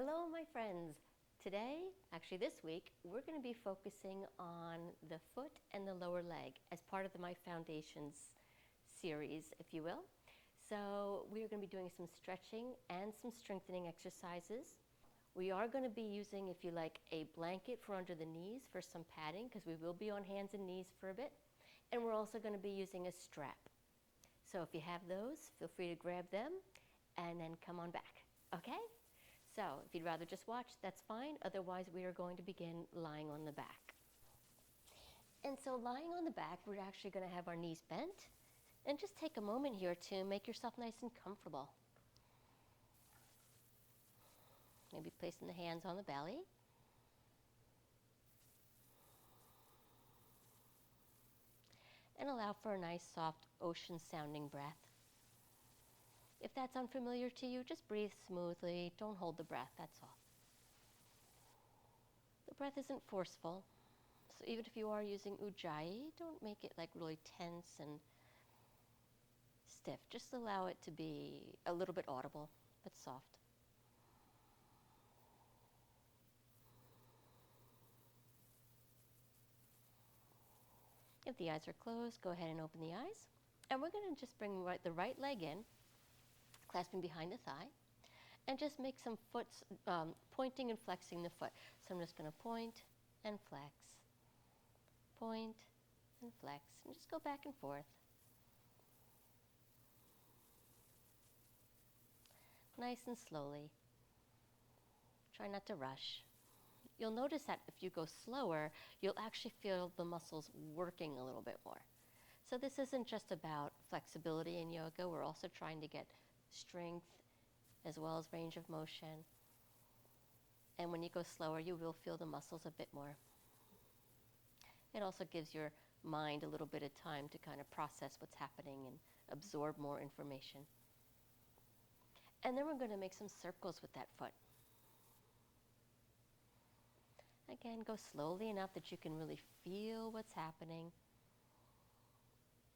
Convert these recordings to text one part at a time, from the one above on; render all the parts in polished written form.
Hello, my friends. Today, actually this week, we're going to be focusing on the foot and the lower leg as part of My Foundations series, if you will. So we are going to be doing some stretching and some strengthening exercises. We are going to be using, if you like, a blanket for under the knees for some padding, because we will be on hands and knees for a bit. And we're also going to be using a strap. So if you have those, feel free to grab them and then come on back, okay? So if you'd rather just watch, that's fine. Otherwise, we are going to begin lying on the back. And so lying on the back, we're actually going to have our knees bent. And just take a moment here to make yourself nice and comfortable. Maybe placing the hands on the belly. And allow for a nice, soft, ocean-sounding breath. If that's unfamiliar to you, just breathe smoothly. Don't hold the breath, that's all. The breath isn't forceful, so even if you are using Ujjayi, don't make it like really tense and stiff. Just allow it to be a little bit audible, but soft. If the eyes are closed, go ahead and open the eyes. And we're going to just bring the right leg in, clasping behind the thigh, and just make some pointing and flexing the foot. So I'm just going to point and flex, point and flex, and just go back and forth. Nice and slowly. Try not to rush. You'll notice that if you go slower, you'll actually feel the muscles working a little bit more. So this isn't just about flexibility in yoga. We're also trying to get strength as well as range of motion. And when you go slower, you will feel the muscles a bit more. It also gives your mind a little bit of time to kind of process what's happening and absorb more information. And then we're going to make some circles with that foot. Again, go slowly enough that you can really feel what's happening,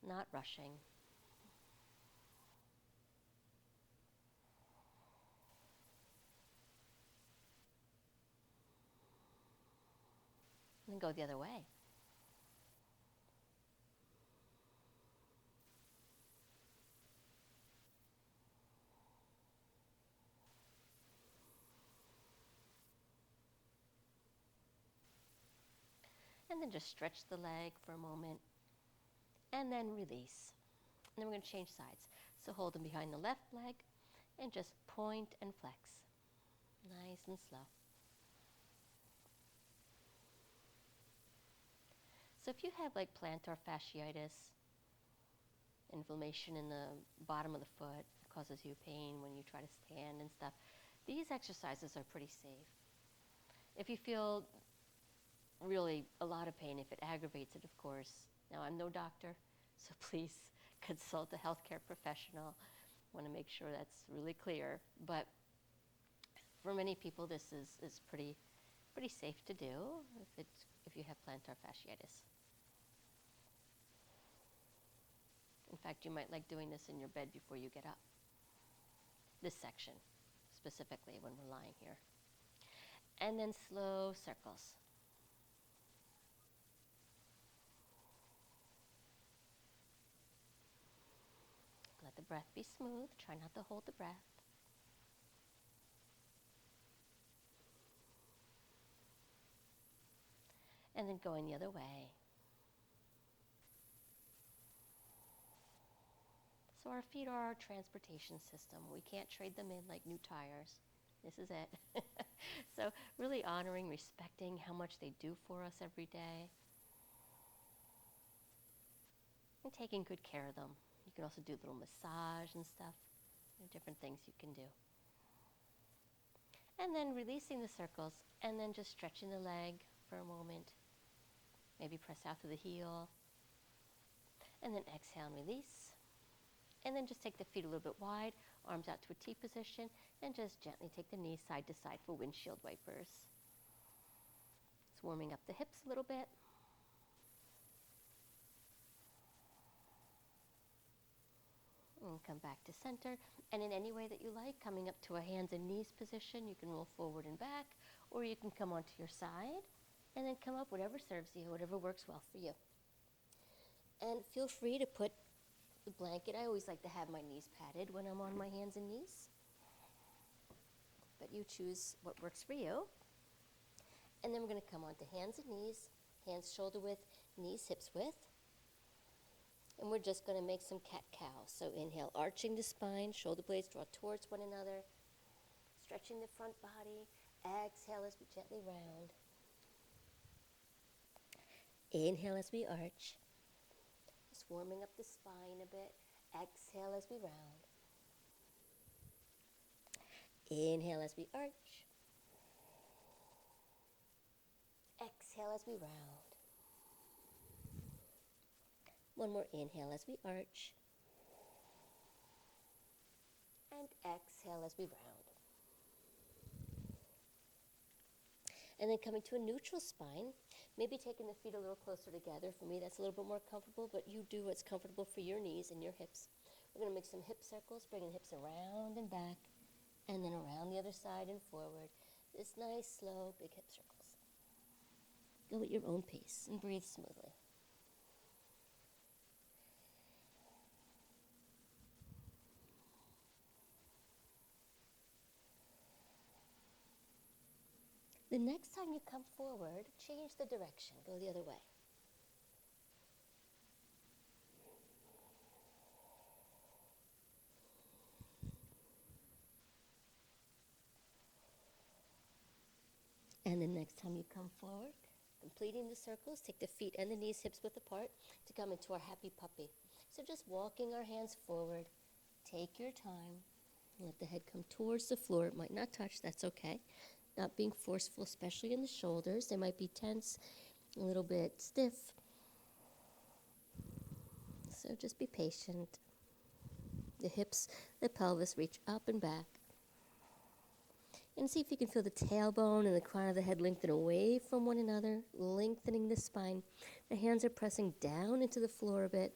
not rushing. And then go the other way. And then just stretch the leg for a moment, and then release. And then we're going to change sides. So hold them behind the left leg, and just point and flex. Nice and slow. So if you have like plantar fasciitis, inflammation in the bottom of the foot, that causes you pain when you try to stand and stuff, these exercises are pretty safe. If you feel really a lot of pain, if it aggravates it, of course. Now, I'm no doctor, so please consult a healthcare professional. I want to make sure that's really clear. But for many people, this is pretty safe to do if you have plantar fasciitis. In fact, you might like doing this in your bed before you get up. This section, specifically, when we're lying here. And then slow circles. Let the breath be smooth. Try not to hold the breath. And then going the other way. So our feet are our transportation system. We can't trade them in like new tires. This is it. So really honoring, respecting how much they do for us every day. And taking good care of them. You can also do a little massage and stuff. There are different things you can do. And then releasing the circles, and then just stretching the leg for a moment. Maybe press out through the heel. And then exhale and release. And then just take the feet a little bit wide, arms out to a T position, and just gently take the knees side to side for windshield wipers. It's warming up the hips a little bit. And come back to center. And in any way that you like, coming up to a hands and knees position, you can roll forward and back, or you can come onto your side and then come up, whatever serves you, whatever works well for you. And feel free to put the blanket. I always like to have my knees padded when I'm on my hands and knees, but you choose what works for you. And then we're going to come onto hands and knees, hands shoulder width, knees hips width. And we're just going to make some cat-cow. So inhale, arching the spine, shoulder blades draw towards one another, stretching the front body. Exhale as we gently round. Inhale as we arch, just warming up the spine a bit. Exhale as we round. Inhale as we arch. Exhale as we round. One more inhale as we arch. And exhale as we round. And then coming to a neutral spine, maybe taking the feet a little closer together. For me, that's a little bit more comfortable, but you do what's comfortable for your knees and your hips. We're going to make some hip circles, bringing the hips around and back, and then around the other side and forward. This nice, slow, big hip circles. Go at your own pace and breathe smoothly. The next time you come forward, change the direction. Go the other way. And the next time you come forward, completing the circles, take the feet and the knees hips width apart to come into our happy puppy. So just walking our hands forward. Take your time. Let the head come towards the floor. It might not touch. That's okay. Not being forceful, especially in the shoulders. They might be tense, a little bit stiff. So just be patient. The hips, the pelvis reach up and back. And see if you can feel the tailbone and the crown of the head lengthen away from one another, lengthening the spine. The hands are pressing down into the floor a bit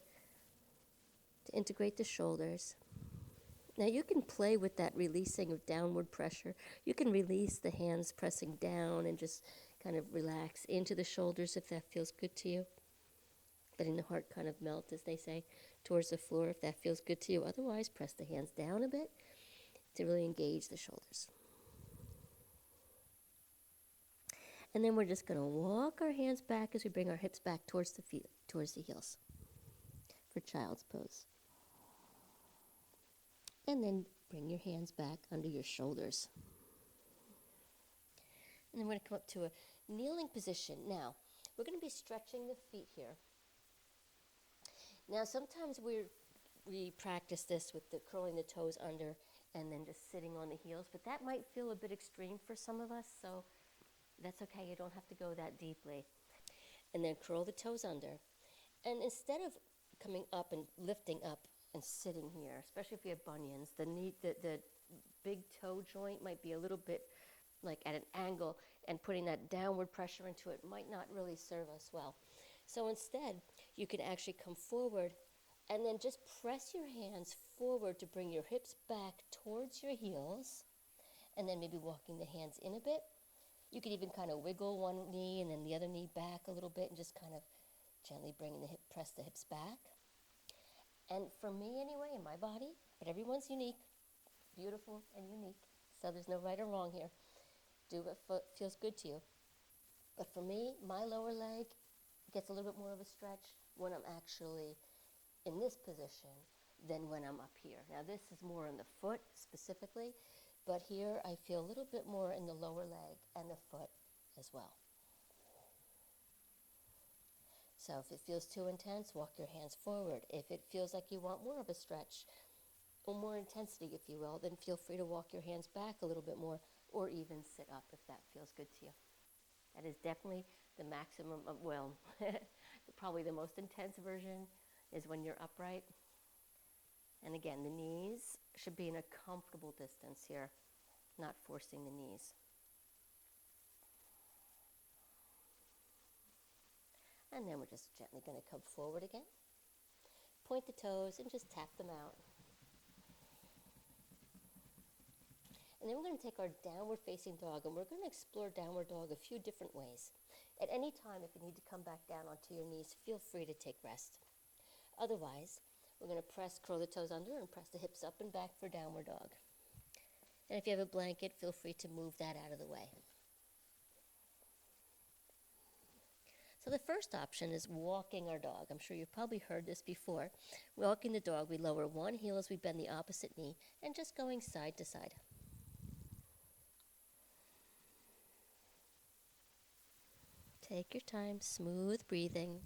to integrate the shoulders. Now you can play with that releasing of downward pressure. You can release the hands pressing down and just kind of relax into the shoulders if that feels good to you. Letting the heart kind of melt, as they say, towards the floor if that feels good to you. Otherwise, press the hands down a bit to really engage the shoulders. And then we're just going to walk our hands back as we bring our hips back towards the feet, towards the heels for child's pose. And then bring your hands back under your shoulders. And then we're going to come up to a kneeling position. Now, we're going to be stretching the feet here. Now, sometimes we practice this with the curling the toes under and then just sitting on the heels, but that might feel a bit extreme for some of us, so that's okay. You don't have to go that deeply. And then curl the toes under. And instead of coming up and lifting up and sitting here, especially if you have bunions, the big toe joint might be a little bit like at an angle, and putting that downward pressure into it might not really serve us well. So instead, you can actually come forward and then just press your hands forward to bring your hips back towards your heels, and then maybe walking the hands in a bit. You could even kind of wiggle one knee and then the other knee back a little bit and just kind of gently press the hips back. And for me anyway, in my body, but everyone's unique, beautiful and unique, so there's no right or wrong here. Do what feels good to you. But for me, my lower leg gets a little bit more of a stretch when I'm actually in this position than when I'm up here. Now this is more in the foot specifically, but here I feel a little bit more in the lower leg and the foot as well. So if it feels too intense, walk your hands forward. If it feels like you want more of a stretch, or more intensity, if you will, then feel free to walk your hands back a little bit more, or even sit up if that feels good to you. That is definitely the maximum of, well, probably the most intense version is when you're upright. And again, the knees should be in a comfortable distance here, not forcing the knees. And then we're just gently going to come forward again. Point the toes and just tap them out. And then we're going to take our downward facing dog, and we're going to explore downward dog a few different ways. At any time, if you need to come back down onto your knees, feel free to take rest. Otherwise, we're going to curl the toes under and press the hips up and back for downward dog. And if you have a blanket, feel free to move that out of the way. So the first option is walking our dog. I'm sure you've probably heard this before. Walking the dog, we lower one heel as we bend the opposite knee and just going side to side. Take your time, smooth breathing.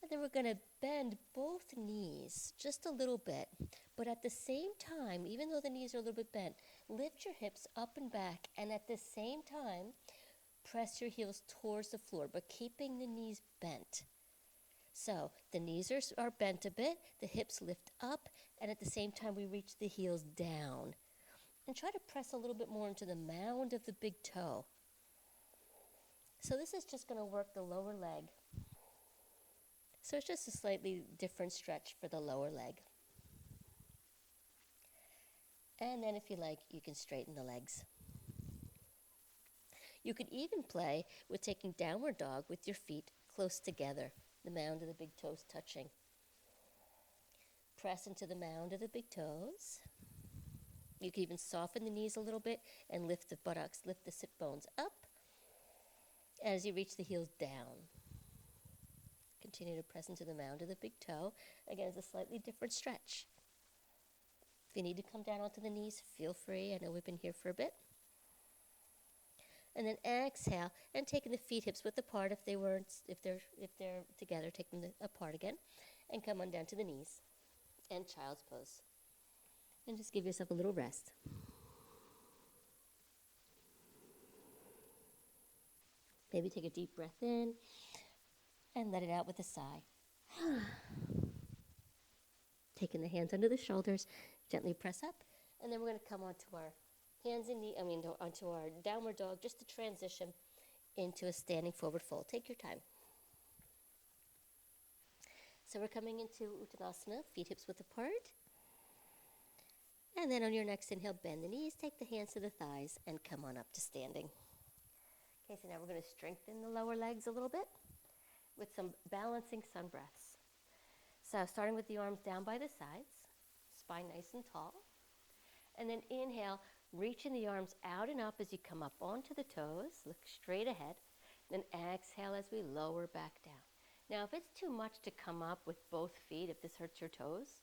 And then we're going to bend both knees just a little bit, but at the same time, even though the knees are a little bit bent, lift your hips up and back, and at the same time, press your heels towards the floor, but keeping the knees bent. So the knees are bent a bit, the hips lift up, and at the same time we reach the heels down. And try to press a little bit more into the mound of the big toe. So this is just going to work the lower leg. So it's just a slightly different stretch for the lower leg. And then if you like, you can straighten the legs. You could even play with taking downward dog with your feet close together. The mound of the big toes touching. Press into the mound of the big toes. You can even soften the knees a little bit and lift the buttocks, lift the sit bones up as you reach the heels down. Continue to press into the mound of the big toe. Again, it's a slightly different stretch. If you need to come down onto the knees, feel free. I know we've been here for a bit. And then exhale, and taking the feet hips width apart if they're together, take them apart again, and come on down to the knees, and child's pose. And just give yourself a little rest. Maybe take a deep breath in, and let it out with a sigh. Taking the hands under the shoulders, gently press up, and then we're going to come onto our onto our downward dog, just to transition into a standing forward fold. Take your time. So we're coming into Uttanasana, feet hips width apart. And then on your next inhale, bend the knees, take the hands to the thighs, and come on up to standing. Okay, so now we're going to strengthen the lower legs a little bit with some balancing sun breaths. So starting with the arms down by the sides, spine nice and tall. And then inhale, reaching the arms out and up as you come up onto the toes, look straight ahead. Then exhale as we lower back down. Now, if it's too much to come up with both feet, if this hurts your toes,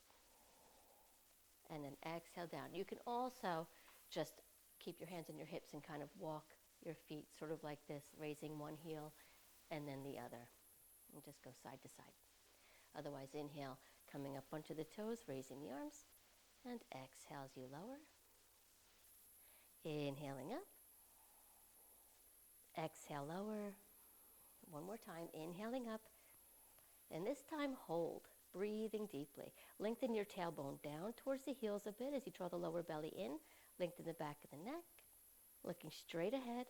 and then exhale down. You can also just keep your hands on your hips and kind of walk your feet sort of like this, raising one heel and then the other. And just go side to side. Otherwise, inhale, coming up onto the toes, raising the arms, and exhale as you lower. Inhaling up. Exhale, lower. One more time, inhaling up. And this time, hold, breathing deeply. Lengthen your tailbone down towards the heels a bit as you draw the lower belly in. Lengthen the back of the neck, looking straight ahead.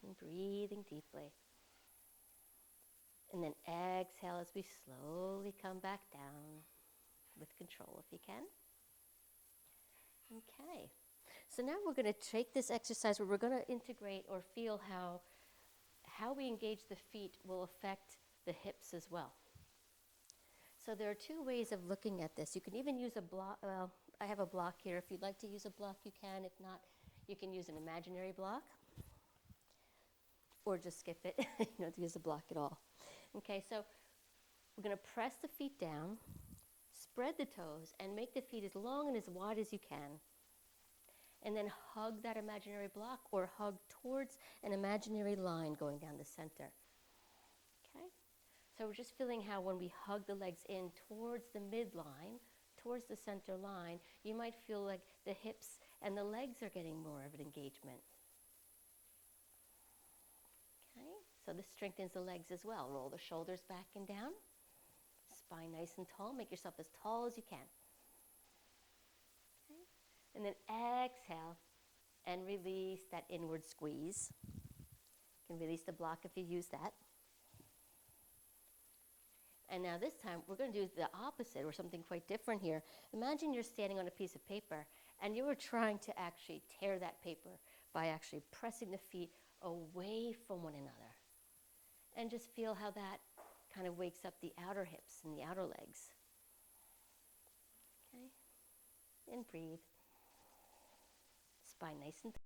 And breathing deeply. And then exhale as we slowly come back down with control if you can. Okay. So now we're going to take this exercise where we're going to integrate or feel how we engage the feet will affect the hips as well. So there are two ways of looking at this. You can even use a block. I have a block here. If you'd like to use a block, you can. If not, you can use an imaginary block. Or just skip it. You don't have to use a block at all. Okay, so we're going to press the feet down, spread the toes, and make the feet as long and as wide as you can. And then hug that imaginary block or hug towards an imaginary line going down the center. Okay? So we're just feeling how when we hug the legs in towards the midline, towards the center line, you might feel like the hips and the legs are getting more of an engagement. Okay? So this strengthens the legs as well. Roll the shoulders back and down. Spine nice and tall. Make yourself as tall as you can. And then exhale and release that inward squeeze. You can release the block if you use that. And now this time, we're going to do the opposite, or something quite different here. Imagine you're standing on a piece of paper, and you were trying to actually tear that paper by actually pressing the feet away from one another. And just feel how that kind of wakes up the outer hips and the outer legs. Okay? And breathe. Spine nice and tall.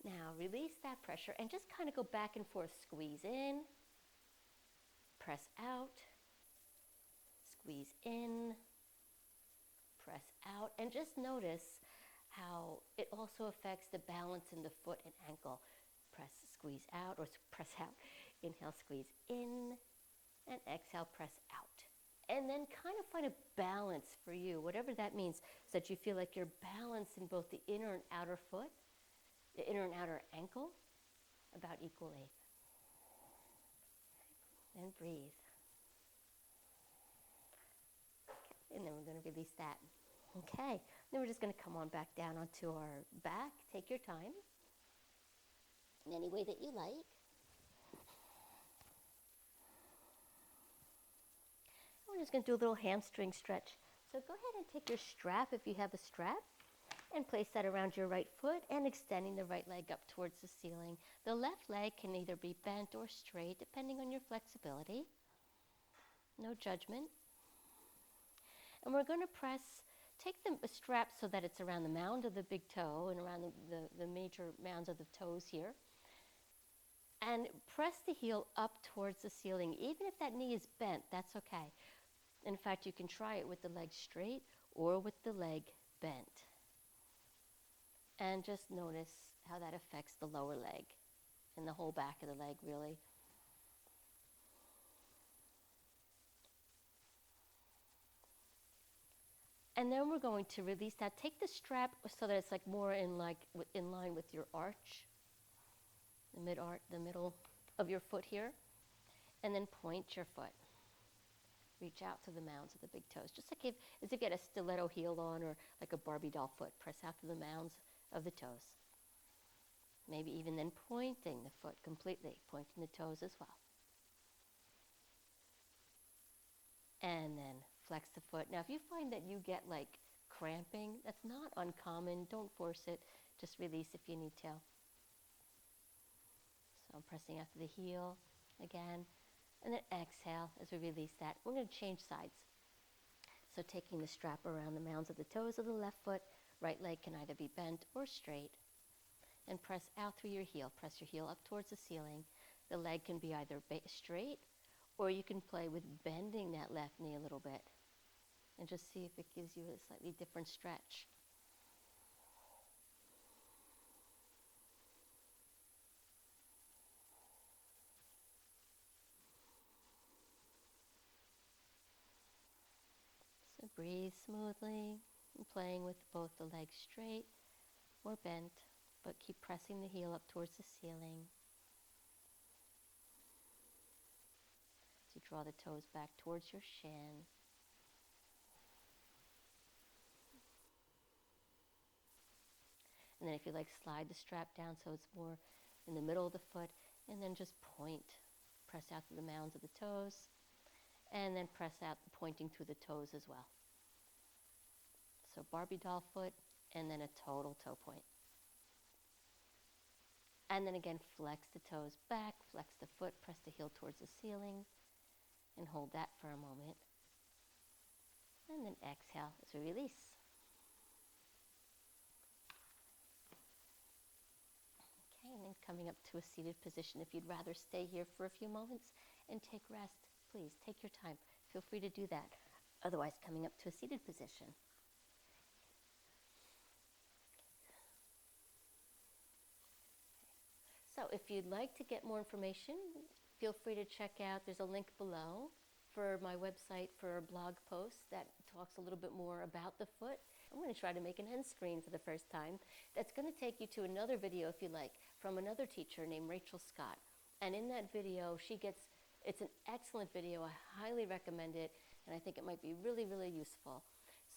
Now release that pressure and just kind of go back and forth. Squeeze in, press out, squeeze in, press out, and just notice how it also affects the balance in the foot and ankle. Press, squeeze out, or press out. Inhale, squeeze in, and exhale, press out. And then kind of find a balance for you, whatever that means, so that you feel like you're balanced in both the inner and outer foot, the inner and outer ankle, about equally. And breathe. Okay. And then we're going to release that. Okay. Then we're just going to come on back down onto our back. Take your time, in any way that you like. We're just going to do a little hamstring stretch. So go ahead and take your strap, if you have a strap, and place that around your right foot and extending the right leg up towards the ceiling. The left leg can either be bent or straight, depending on your flexibility. No judgment. And we're going to press, take the strap so that it's around the mound of the big toe and around the major mounds of the toes here. And press the heel up towards the ceiling. Even if that knee is bent, that's okay. In fact, you can try it with the leg straight or with the leg bent. And just notice how that affects the lower leg and the whole back of the leg, really. And then we're going to release that. Take the strap so that it's like more in line with your arch, the middle of your foot here, and then point your foot. Reach out to the mounds of the big toes, just like as if you get a stiletto heel on or like a Barbie doll foot. Press out to the mounds of the toes. Maybe even then pointing the foot completely, pointing the toes as well. And then flex the foot. Now if you find that you get like cramping, that's not uncommon. Don't force it. Just release if you need to. So I'm pressing out to the heel again. And then exhale as we release that. We're going to change sides. So taking the strap around the mounds of the toes of the left foot, right leg can either be bent or straight. And press out through your heel. Press your heel up towards the ceiling. The leg can be either straight, or you can play with bending that left knee a little bit. And just see if it gives you a slightly different stretch. So breathe smoothly, and playing with both the legs straight or bent, but keep pressing the heel up towards the ceiling. As you draw the toes back towards your shin. And then if you like, slide the strap down so it's more in the middle of the foot, and then just point. Press out to the mounds of the toes, and then press out, pointing through the toes as well. So Barbie doll foot, and then a total toe point. And then again, flex the toes back, flex the foot, press the heel towards the ceiling, and hold that for a moment. And then exhale as we release. Okay, and then coming up to a seated position. If you'd rather stay here for a few moments and take rest, please take your time. Feel free to do that. Otherwise, coming up to a seated position. So if you'd like to get more information, feel free to check out, there's a link below for my website for a blog post that talks a little bit more about the foot. I'm going to try to make an end screen for the first time. That's going to take you to another video, if you like, from another teacher named Rachel Scott. And in that video, it's an excellent video. I highly recommend it, and I think it might be really, really useful.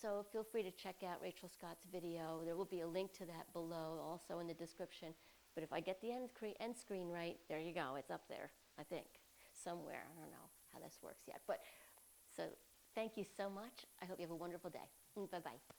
So feel free to check out Rachel Scott's video. There will be a link to that below, also in the description. But if I get the end screen right, there you go. It's up there, I think, somewhere. I don't know how this works yet. But so thank you so much. I hope you have a wonderful day. Bye-bye.